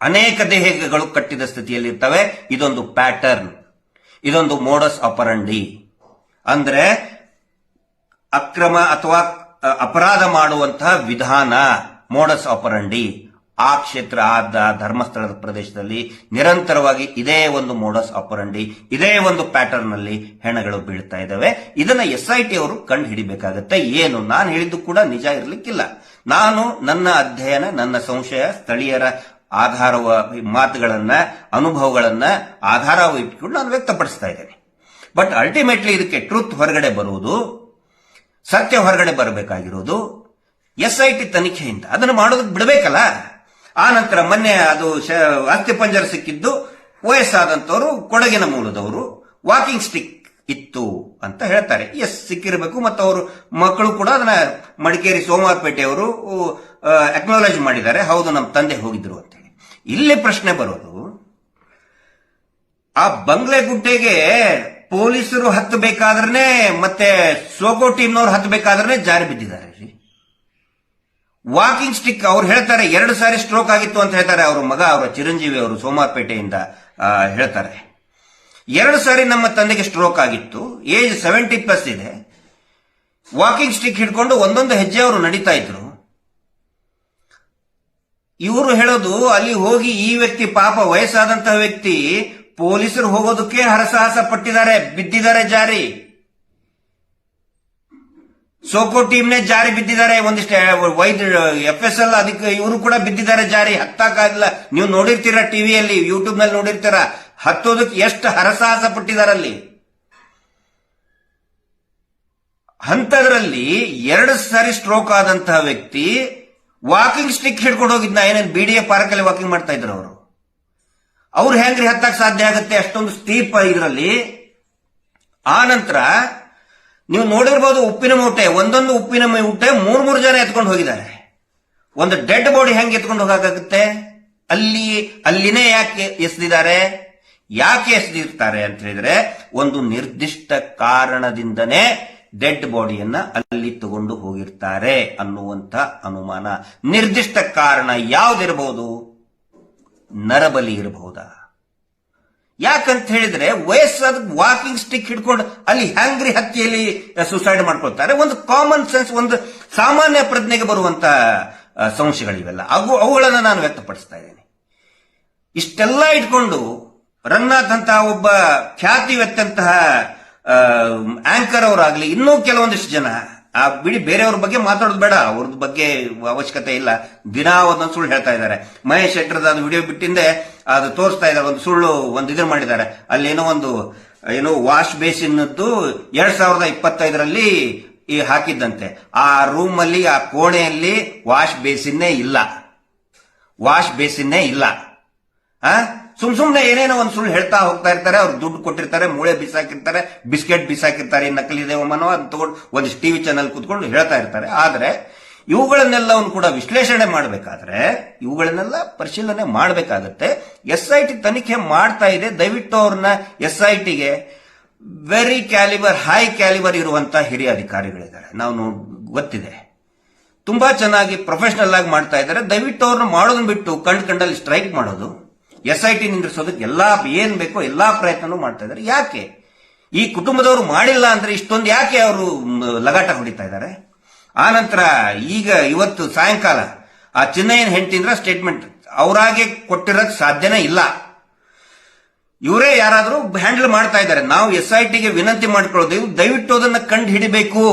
ಅನೇಕ ದೇಹಗಳು ಕಟ್ಟಿದ ಸ್ಥಿತಿಯಲ್ಲಿರ್ತವೆ. ಇದೊಂದು ಪ್ಯಾಟರ್ನ್, ಇದೊಂದು ಮೋಡಸ್ ಆಪರಂಡಿ. ಅಂದ್ರೆ ಅಕ್ರಮ ಅಥವಾ ಅಪರಾಧ ಮಾಡುವಂತಹ ವಿಧಾನ, ಮೋಡಸ್ ಆಪರಂಡಿ. ಆ ಕ್ಷೇತ್ರ, ಆ ಧರ್ಮಸ್ಥಳದ ಪ್ರದೇಶದಲ್ಲಿ ನಿರಂತರವಾಗಿ ಇದೇ ಒಂದು ಮೋಡಸ್ ಆಪರಂಡಿ, ಇದೇ ಒಂದು ಪ್ಯಾಟರ್ನ್ ಅಲ್ಲಿ ಹೆಣಗಳು ಬೀಳ್ತಾ ಇದ್ದಾವೆ. ಇದನ್ನ SIT ಅವರು ಕಂಡು ಹಿಡಿಬೇಕಾಗತ್ತೆ. ಏನು ನಾನು ಹೇಳಿದ್ದು ಕೂಡ ನಿಜ ಇರಲಿಕ್ಕಿಲ್ಲ. ನಾನು ನನ್ನ ಅಧ್ಯಯನ, ನನ್ನ ಸಂಶಯ, ಸ್ಥಳೀಯರ ಮಾತುಗಳನ್ನ, ಅನುಭವಗಳನ್ನ ಆಧಾರವಾಗಿ ಇಟ್ಕೊಂಡು ನಾನು ವ್ಯಕ್ತಪಡಿಸ್ತಾ ಇದ್ದೇನೆ. ಬಟ್ ಅಲ್ಟಿಮೇಟ್ಲಿ ಇದಕ್ಕೆ ಟ್ರೂತ್ ಹೊರಗಡೆ ಬರುವುದು, ಸತ್ಯ ಹೊರಗಡೆ ಬರಬೇಕಾಗಿರೋದು SIT ತನಿಖೆಯಿಂದ. ಅದನ್ನು ಮಾಡೋದಕ್ಕೆ ಬಿಡಬೇಕಲ್ಲ. ಆ ನಂತರ ಮೊನ್ನೆ ಅದು ಅಸ್ಥಿಪಂಜರ ಸಿಕ್ಕಿದ್ದು ವಯಸ್ಸಾದಂತವರು, ಕೊಡಗಿನ ಮೂಲದವರು, ವಾಕಿಂಗ್ ಸ್ಟಿಕ್ ಇತ್ತು ಅಂತ ಹೇಳ್ತಾರೆ. ಸಿಕ್ಕಿರಬೇಕು. ಮತ್ತು ಅವರು ಮಕ್ಕಳು ಕೂಡ ಅದನ್ನ ಮಡಿಕೇರಿ ಸೋಮವಾರಪೇಟೆಯವರು ಅಕ್ನಾಲೇಜ್ ಮಾಡಿದ್ದಾರೆ, ಹೌದು ನಮ್ಮ ತಂದೆ ಹೋಗಿದ್ರು ಅಂತೇಳಿ. ಇಲ್ಲಿ ಪ್ರಶ್ನೆ ಬರೋದು, ಆ ಬಂಗ್ಲೆಗುಡ್ಡೆಗೆ ಪೊಲೀಸರು ಹತ್ತಬೇಕಾದ್ರೆ ಮತ್ತೆ ಸೋಗೋ ಟೀಮ್ನವ್ರು ಹತ್ತಬೇಕಾದ್ರೆ ಜಾರಿ ಬಿದ್ದಿದ್ದಾರೆ. ವಾಕಿಂಗ್ ಸ್ಟಿಕ್ ಅವ್ರು ಹೇಳ್ತಾರೆ 2 ಸಾರಿ ಸ್ಟ್ರೋಕ್ ಆಗಿತ್ತು ಅಂತ ಹೇಳ್ತಾರೆ. ಅವ್ರ ಮಗ, ಅವರ ಚಿರಂಜೀವಿ ಅವರು ಸೋಮವಾರಪೇಟೆಯಿಂದ ಹೇಳ್ತಾರೆ, 2 ಸಾರಿ ನಮ್ಮ ತಂದೆಗೆ ಸ್ಟ್ರೋಕ್ ಆಗಿತ್ತು, ಏಜ್ 70+ ಇದೆ. ವಾಕಿಂಗ್ ಸ್ಟಿಕ್ ಹಿಡ್ಕೊಂಡು ಒಂದೊಂದು ಹೆಜ್ಜೆ ಅವರು ನಡೀತಾ ಇದ್ರು. ಇವರು ಹೇಳೋದು, ಅಲ್ಲಿ ಹೋಗಿ ಈ ವ್ಯಕ್ತಿ ಪಾಪ ವಯಸ್ಸಾದಂತಹ ವ್ಯಕ್ತಿ ಪೊಲೀಸರು ಹೋಗೋದಕ್ಕೆ ಹರಸಾಹಸ ಪಟ್ಟಿದ್ದಾರೆ, ಬಿದ್ದಿದ್ದಾರೆ ಜಾರಿ. ಸೋಕೋ ಟೀಮ್ನೇ ಜಾರಿ ಬಿದ್ದಿದ್ದಾರೆ. ಒಂದಿಷ್ಟು FSL ಅದಕ್ಕೆ ಇವರು ಕೂಡ ಬಿದ್ದಿದ್ದಾರೆ ಜಾರಿ. ಹತ್ತಕ್ಕಾಗಿಲ್ಲ. ನೀವು ನೋಡಿರ್ತೀರಾ, ಟಿವಿಯಲ್ಲಿ ಯೂಟ್ಯೂಬ್ ನಲ್ಲಿ ನೋಡಿರ್ತೀರಾ, ಹತ್ತೋದಕ್ಕೆ ಎಷ್ಟು ಹರಸಾಹಸ ಪಟ್ಟಿದಾರಲ್ಲಿ. ಅಂಥದ್ರಲ್ಲಿ 2 ಸಾರಿ ಸ್ಟ್ರೋಕ್ ಆದಂತಹ ವ್ಯಕ್ತಿ ವಾಕಿಂಗ್ ಸ್ಟಿಕ್ ಹಿಡ್ಕೊಂಡು ಹೋಗಿದ್ನ. ಏನೇನು BDA ಪಾರ್ಕಲ್ಲಿ ವಾಕಿಂಗ್ ಮಾಡ್ತಾ ಇದ್ರು ಅವರು. ಅವ್ರು ಹೆಂಗ್ರಿ ಹತ್ತಕ್ಕೆ ಸಾಧ್ಯ ಆಗುತ್ತೆ ಅಷ್ಟೊಂದು ಸ್ಟೀಪ್ ಇದರಲ್ಲಿ? ಆ ನಂತರ ನೀವು ನೋಡಿರ್ಬೋದು, ಉಪ್ಪಿನ ಮೂಟೆ, ಒಂದೊಂದು ಉಪ್ಪಿನ ಮೂಟೆ 3 ಜನ ಎತ್ಕೊಂಡು ಹೋಗಿದ್ದಾರೆ. ಒಂದು ಡೆಡ್ ಬಾಡಿ ಹೆಂಗೆ ಎತ್ಕೊಂಡು ಹೋಗಕ್ಕಾಗುತ್ತೆ? ಅಲ್ಲಿನೇ ಯಾಕೆ ಎಸೆದಿದ್ದಾರೆ? ಯಾಕೆ ಎಸೆದಿರ್ತಾರೆ ಅಂತ ಹೇಳಿದ್ರೆ, ಒಂದು ನಿರ್ದಿಷ್ಟ ಕಾರಣದಿಂದನೇ ಡೆಡ್ ಬಾಡಿಯನ್ನ ಅಲ್ಲಿ ತಗೊಂಡು ಹೋಗಿರ್ತಾರೆ ಅನ್ನುವಂತ ಅನುಮಾನ. ನಿರ್ದಿಷ್ಟ ಕಾರಣ ಯಾವುದಿರಬಹುದು? ನರಬಲಿ ಇರಬಹುದಾ? ಯಾಕಂತ ಹೇಳಿದ್ರೆ, ವಯಸ್ಸಾದ ವಾಕಿಂಗ್ ಸ್ಟಿಕ್ ಹಿಡ್ಕೊಂಡು ಅಲ್ಲಿ ಹ್ಯಾಂಗ್ರಿ ಹತ್ತಿಯಲ್ಲಿ ಸುಸೈಡ್ ಮಾಡ್ಕೊಳ್ತಾರೆ. ಒಂದು ಕಾಮನ್ ಸೆನ್ಸ್, ಒಂದು ಸಾಮಾನ್ಯ ಪ್ರಜ್ಞೆಗೆ ಬರುವಂತ ಸಂಶಯಗಳಿವೆಲ್ಲ. ಅವುಗಳನ್ನ ನಾನು ವ್ಯಕ್ತಪಡಿಸ್ತಾ ಇದ್ದೇನೆ. ಇಷ್ಟೆಲ್ಲ ಇಟ್ಕೊಂಡು ರಂಗನಾಥ್ ಅಂತ ಒಬ್ಬ ಖ್ಯಾತಿವೆತ್ತಂತಹ ಆಂಕರ್ ಅವರಾಗ್ಲಿ, ಇನ್ನೂ ಕೆಲವೊಂದಿಷ್ಟು ಜನ, ಆ ಬಿಡಿ, ಬೇರೆಯವ್ರ ಬಗ್ಗೆ ಮಾತಾಡೋದು ಬೇಡ, ಅವ್ರದ್ ಬಗ್ಗೆ ಅವಶ್ಯಕತೆ ಇಲ್ಲ. ದಿನಾ ಒಂದೊಂದು ಸುಳ್ಳು ಹೇಳ್ತಾ ಇದ್ದಾರೆ. ಮಹೇಶ್ ಶೆಟ್ಟರ್ದ ಅದು ವಿಡಿಯೋ ಬಿಟ್ಟಿಂದೆ ಅದು ತೋರಿಸ್ತಾ ಇದ್ದಾರೆ. ಒಂದು ಸುಳ್ಳು ಇದನ್ನ ಮಾಡಿದ್ದಾರೆ. ಅಲ್ಲಿ ಏನೋ ವಾಶ್ ಬೇಸಿನ್ನದ್ದು 2025ರಲ್ಲಿ ಹಾಕಿದ್ದಂತೆ. ಆ ರೂಮ್ ಅಲ್ಲಿ, ಆ ಕೋಣೆಯಲ್ಲಿ ವಾಶ್ ಬೇಸಿನ್ನೇ ಇಲ್ಲ. ಸುಮ್ನೆ ಏನೇನೋ ಒಂದು ಸುಳ್ಳು ಹೇಳ್ತಾ ಹೋಗ್ತಾ ಇರ್ತಾರೆ. ಅವ್ರು ದುಡ್ಡು ಕೊಟ್ಟಿರ್ತಾರೆ, ಮೂಳೆ ಬಿಸಾಕಿರ್ತಾರೆ, ಬಿಸ್ಕೆಟ್ ಬಿಸಾಕಿರ್ತಾರೆ, ನಕಲಿ ದೇವಮ್ಮನೋ ಅದು ತಗೊಂಡು ಒಂದಿಷ್ಟು ಟಿವಿ ಚಾನಲ್ ಕೂತ್ಕೊಂಡು ಹೇಳ್ತಾ ಇರ್ತಾರೆ. ಆದ್ರೆ ಇವುಗಳನ್ನೆಲ್ಲವನ್ನು ಕೂಡ ವಿಶ್ಲೇಷಣೆ ಮಾಡಬೇಕಾದ್ರೆ, ಇವುಗಳನ್ನೆಲ್ಲ ಪರಿಶೀಲನೆ ಮಾಡಬೇಕಾಗತ್ತೆ. SIT ತನಿಖೆ ಮಾಡ್ತಾ ಇದೆ. ದಯವಿಟ್ಟು ಅವ್ರನ್ನ SITಗೆ ವೆರಿ ಕ್ಯಾಲಿಬರ್, ಹೈ ಕ್ಯಾಲಿಬರ್ ಇರುವಂತಹ ಹಿರಿಯ ಅಧಿಕಾರಿಗಳಿದ್ದಾರೆ, ನಾವು ಗೊತ್ತಿದೆ. ತುಂಬಾ ಚೆನ್ನಾಗಿ ಪ್ರೊಫೆಷನಲ್ ಆಗಿ ಮಾಡ್ತಾ ಇದ್ದಾರೆ. ದಯವಿಟ್ಟು ಅವ್ರನ್ನ ಮಾಡೋದನ್ನ ಬಿಟ್ಟು ಕಂಡಲ್ಲಿ ಸ್ಟ್ರೈಕ್ ಮಾಡೋದು, SIT ನಿಂದಿಸೋದಕ್ಕೆ ಏನ್ ಬೇಕೋ ಎಲ್ಲಾ ಪ್ರಯತ್ನನೂ ಮಾಡ್ತಾ ಇದ್ದಾರೆ. ಯಾಕೆ ಈ ಕುಟುಂಬದವರು ಮಾಡಿಲ್ಲ ಅಂದ್ರೆ ಇಷ್ಟೊಂದು ಯಾಕೆ ಅವರು ಲಗಾಟ ಹೊಡಿತಾ ಇದ್ದಾರೆ? ಆ ನಂತರ ಇವತ್ತು ಸಾಯಂಕಾಲ ಆ ಚಿನ್ನಯ್ಯನ ಹೆಂಡತಿಂದ್ರ ಸ್ಟೇಟ್ಮೆಂಟ್ ಅವರಾಗೆ ಕೊಟ್ಟಿರೋಕ್ ಸಾಧ್ಯನೇ ಇಲ್ಲ. ಇವರೇ ಯಾರಾದ್ರೂ ಹ್ಯಾಂಡಲ್ ಮಾಡ್ತಾ ಇದ್ದಾರೆ. ನಾವು SITಗೆ ವಿನಂತಿ ಮಾಡ್ಕೊಳ್ಳೋದು, ದಯವಿಟ್ಟು ಅದನ್ನ ಕಂಡು ಹಿಡಿಬೇಕು.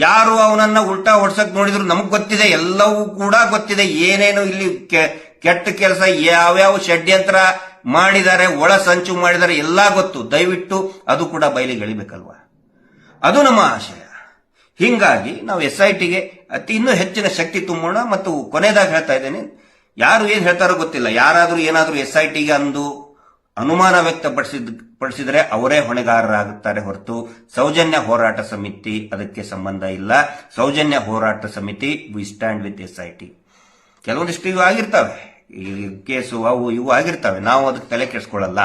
ಯಾರು ಅವನನ್ನ ಉಲ್ಟಾ ಹೊಡ್ಸಕ್ ನೋಡಿದ್ರು ನಮಗ್ ಗೊತ್ತಿದೆ, ಎಲ್ಲವೂ ಕೂಡ ಗೊತ್ತಿದೆ. ಏನೇನು ಇಲ್ಲಿ ಕೆಟ್ಟ ಕೆಲಸ, ಯಾವ್ಯಾವ ಷಡ್ಯಂತ್ರ ಮಾಡಿದ್ದಾರೆ, ಒಳ ಸಂಚು ಮಾಡಿದ್ದಾರೆ, ಎಲ್ಲಾ ಗೊತ್ತು. ದಯವಿಟ್ಟು ಅದು ಕೂಡ ಬಯಲಿಗೆ ಎಳಿಬೇಕಲ್ವಾ? ಅದು ನಮ್ಮ ಆಶಯ. ಹಿಂಗಾಗಿ ನಾವು SITಗೆ ಇನ್ನೂ ಹೆಚ್ಚಿನ ಶಕ್ತಿ ತುಂಬೋಣ. ಮತ್ತು ಕೊನೆಯದಾಗಿ ಹೇಳ್ತಾ ಇದ್ದೇನೆ, ಯಾರು ಏನ್ ಹೇಳ್ತಾರೋ ಗೊತ್ತಿಲ್ಲ, ಯಾರಾದ್ರೂ ಏನಾದ್ರೂ SITಗೆ ಅಂದು ಅನುಮಾನ ವ್ಯಕ್ತಪಡಿಸಿದ್ರೆ ಅವರೇ ಹೊಣೆಗಾರರಾಗುತ್ತಾರೆ ಹೊರತು ಸೌಜನ್ಯ ಹೋರಾಟ ಸಮಿತಿ ಅದಕ್ಕೆ ಸಂಬಂಧ ಇಲ್ಲ. ಸೌಜನ್ಯ ಹೋರಾಟ ಸಮಿತಿ ವಿ ಸ್ಟ್ಯಾಂಡ್ ವಿತ್ SIT. ಕೆಲವೊಂದಿಷ್ಟು ಇವು ಆಗಿರ್ತವೆ, ಕೇಸು ಅವು ಇವು ಆಗಿರ್ತವೆ, ನಾವು ಅದಕ್ಕೆ ತಲೆ ಕೆಡಿಸ್ಕೊಳ್ಳಲ್ಲ.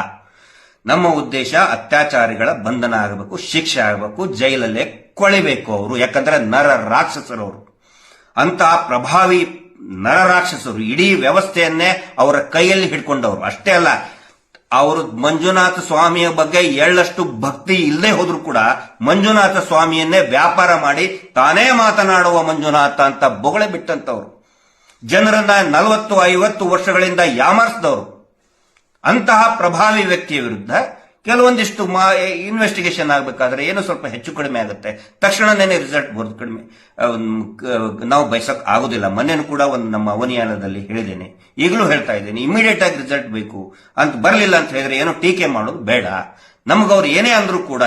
ನಮ್ಮ ಉದ್ದೇಶ ಅತ್ಯಾಚಾರಿಗಳ ಬಂಧನ ಆಗಬೇಕು, ಶಿಕ್ಷೆ ಆಗಬೇಕು, ಜೈಲಲ್ಲೇ ಕೊಳಿಬೇಕು ಅವರು. ಯಾಕಂದ್ರೆ ನರ ರಾಕ್ಷಸರವರು, ಅಂತಹ ಪ್ರಭಾವಿ ನರ ರಾಕ್ಷಸರು. ಇಡೀ ವ್ಯವಸ್ಥೆಯನ್ನೇ ಅವರ ಕೈಯಲ್ಲಿ ಹಿಡ್ಕೊಂಡವರು. ಅಷ್ಟೇ ಅಲ್ಲ, ಅವರು ಮಂಜುನಾಥ ಸ್ವಾಮಿಯ ಬಗ್ಗೆ ಎಳ್ಳಷ್ಟು ಭಕ್ತಿ ಇಲ್ಲದೆ ಹೋದ್ರು ಕೂಡ ಮಂಜುನಾಥ ಸ್ವಾಮಿಯನ್ನೇ ವ್ಯಾಪಾರ ಮಾಡಿ ತಾನೇ ಮಾತನಾಡುವ ಮಂಜುನಾಥ ಅಂತ ಬೊಗಳೆ ಬಿಟ್ಟಂತವ್ರು. ಜನರನ್ನ 40-50 ವರ್ಷಗಳಿಂದ ಯಾಮಾರಿಸಿದವರು. ಅಂತಹ ಪ್ರಭಾವಿ ವ್ಯಕ್ತಿಯ ವಿರುದ್ಧ ಕೆಲವೊಂದಿಷ್ಟು ಇನ್ವೆಸ್ಟಿಗೇಷನ್ ಆಗಬೇಕಾದ್ರೆ ಏನೋ ಸ್ವಲ್ಪ ಹೆಚ್ಚು ಕಡಿಮೆ ಆಗುತ್ತೆ, ತಕ್ಷಣನೇ ರಿಸಲ್ಟ್ ಬರೋದು ಕಡಿಮೆ ನಾವು ಬಯಸಕ್ ಆಗುದಿಲ್ಲ. ಮೊನ್ನೆನೂ ಕೂಡ ಒಂದು ನಮ್ಮ ಅವನಿಯಾನದಲ್ಲಿ ಹೇಳಿದ್ದೇನೆ, ಈಗಲೂ ಹೇಳ್ತಾ ಇದ್ದೇನೆ, ಇಮಿಡಿಯೇಟ್ ಆಗಿ ರಿಸಲ್ಟ್ ಬೇಕು ಅಂತ ಬರಲಿಲ್ಲ ಅಂತ ಹೇಳಿದ್ರೆ ಏನೋ ಟೀಕೆ ಮಾಡೋದು ಬೇಡ. ನಮಗವ್ರು ಏನೇ ಅಂದ್ರೂ ಕೂಡ